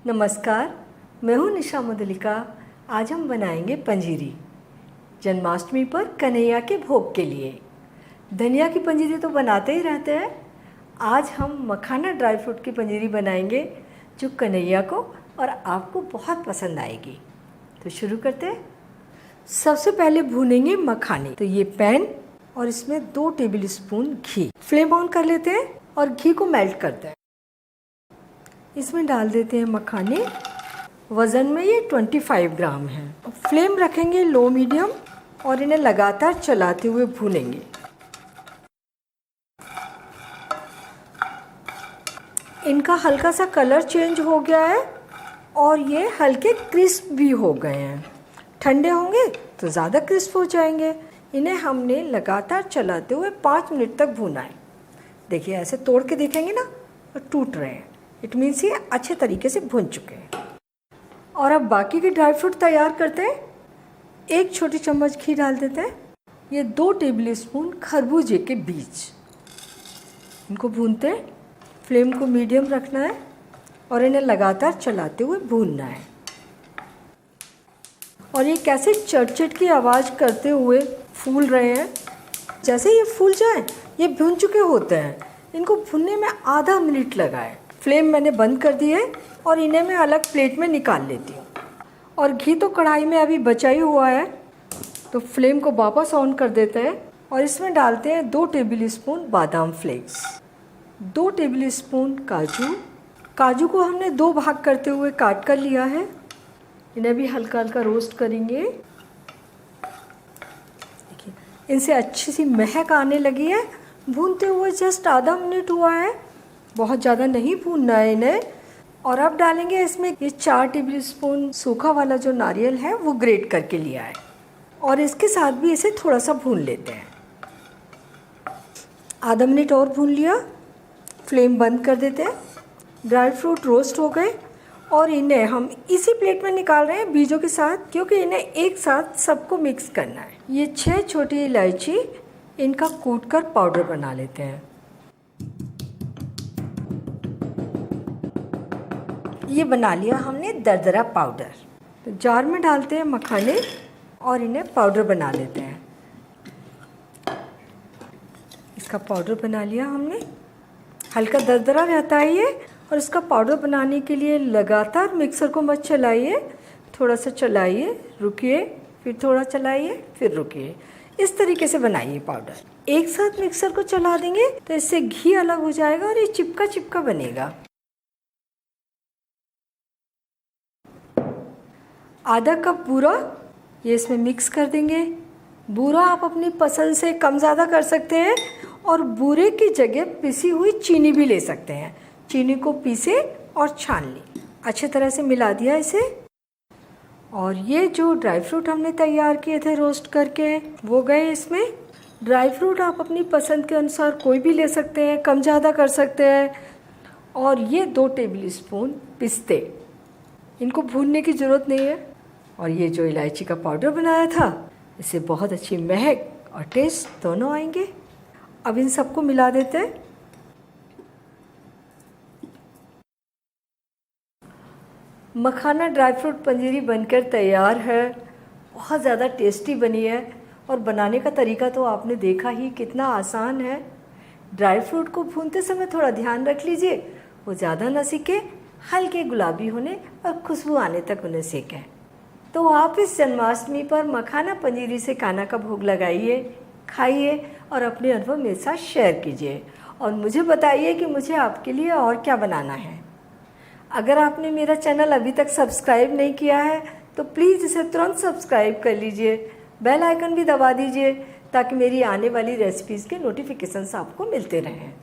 नमस्कार, मैं हूँ निशा मधुलिका। आज हम बनाएंगे पंजीरी जन्माष्टमी पर कन्हैया के भोग के लिए। धनिया की पंजीरी तो बनाते ही रहते हैं। आज हम मखाना ड्राई फ्रूट की पंजीरी बनाएंगे जो कन्हैया को और आपको बहुत पसंद आएगी। तो शुरू करते हैं। सबसे पहले भूनेंगे मखाने। तो ये पैन और इसमें 2 table spoon ghee. Flame on कर लेते हैं और घी को मेल्ट करते हैं। इसमें डाल देते हैं मखाने। वज़न में ये 25 ग्राम है। फ्लेम रखेंगे लो मीडियम और इन्हें लगातार चलाते हुए भूनेंगे। इनका हल्का सा कलर चेंज हो गया है और ये हल्के क्रिस्प भी हो गए हैं। ठंडे होंगे तो ज़्यादा क्रिस्प हो जाएंगे। इन्हें हमने लगातार चलाते हुए 5 मिनट तक भूना है। देखिए ऐसे तोड़ के देखेंगे ना तो टूट रहे हैं। इट मीन्स ये अच्छे तरीके से भुन चुके हैं। और अब बाकी के ड्राई फ्रूट तैयार करते हैं। 1 छोटी चम्मच घी डाल देते हैं। ये 2 टेबल स्पून खरबूजे के बीज, इनको भूनते हैं। फ्लेम को मीडियम रखना है और इन्हें लगातार चलाते हुए भूनना है। और ये कैसे चट-चट की आवाज़ करते हुए फूल रहे हैं। जैसे ये फूल जाए ये भुन चुके होते हैं। इनको भुनने में आधा मिनट लगा है। फ्लेम मैंने बंद कर दी है और इन्हें मैं अलग प्लेट में निकाल लेती हूँ। और घी तो कढ़ाई में अभी बचा ही हुआ है, तो फ्लेम को वापस ऑन कर देते हैं और इसमें डालते हैं 2 टेबल स्पून बादाम फ्लेक्स, 2 टेबल स्पून काजू को हमने 2 भाग करते हुए काट कर लिया है। इन्हें भी हल्का हल्का रोस्ट करेंगे। देखिए इनसे अच्छी सी महक आने लगी है। भूनते हुए जस्ट आधा मिनट हुआ है, बहुत ज़्यादा नहीं भूनना है इन्हें। और अब डालेंगे इसमें ये 4 टेबल स्पून सूखा वाला जो नारियल है वो ग्रेट करके लिया है और इसके साथ भी इसे थोड़ा सा भून लेते हैं। आधा मिनट और भून लिया। फ्लेम बंद कर देते हैं। ड्राई फ्रूट रोस्ट हो गए और इन्हें हम इसी प्लेट में निकाल रहे हैं बीजों के साथ, क्योंकि इन्हें एक साथ सबको मिक्स करना है। ये 6 छोटी इलायची, इनका कूट कर पाउडर बना लेते हैं। ये बना लिया हमने दरदरा पाउडर। तो जार में डालते हैं मखाने और इन्हें पाउडर बना लेते हैं। इसका पाउडर बना लिया हमने। हल्का दरदरा रहता है ये, और इसका पाउडर बनाने के लिए लगातार मिक्सर को मत चलाइए। थोड़ा सा चलाइए, रुकिए, फिर थोड़ा चलाइए, फिर रुकिए। इस तरीके से बनाइए पाउडर। एक साथ मिक्सर को चला देंगे तो इससे घी अलग हो जाएगा और ये चिपका चिपका बनेगा। आधा कप बूरा ये इसमें मिक्स कर देंगे। बूरा आप अपनी पसंद से कम ज़्यादा कर सकते हैं और बूरे की जगह पिसी हुई चीनी भी ले सकते हैं। चीनी को पीसे और छान ली। अच्छे तरह से मिला दिया इसे। और ये जो ड्राई फ्रूट हमने तैयार किए थे रोस्ट करके वो गए इसमें। ड्राई फ्रूट आप अपनी पसंद के अनुसार कोई भी ले सकते हैं, कम ज़्यादा कर सकते हैं। और ये 2 टेबल स्पून पिस्ते, इनको भूनने की ज़रूरत नहीं है। और ये जो इलायची का पाउडर बनाया था, इससे बहुत अच्छी महक और टेस्ट दोनों आएंगे। अब इन सबको मिला देते हैं। मखाना ड्राई फ्रूट पंजीरी बनकर तैयार है। बहुत ज़्यादा टेस्टी बनी है और बनाने का तरीका तो आपने देखा ही कितना आसान है। ड्राई फ्रूट को भूनते समय थोड़ा ध्यान रख लीजिए, वो ज़्यादा ना सिके, हल्के गुलाबी होने और खुशबू आने तक उन्हें सेकें। तो आप इस जन्माष्टमी पर मखाना पंजीरी से कान्हा का भोग लगाइए, खाइए और अपने अनुभव मेरे साथ शेयर कीजिए और मुझे बताइए कि मुझे आपके लिए और क्या बनाना है। अगर आपने मेरा चैनल अभी तक सब्सक्राइब नहीं किया है तो प्लीज़ इसे तुरंत सब्सक्राइब कर लीजिए। बेल आइकन भी दबा दीजिए ताकि मेरी आने वाली रेसिपीज़ के नोटिफिकेशंस आपको मिलते रहें।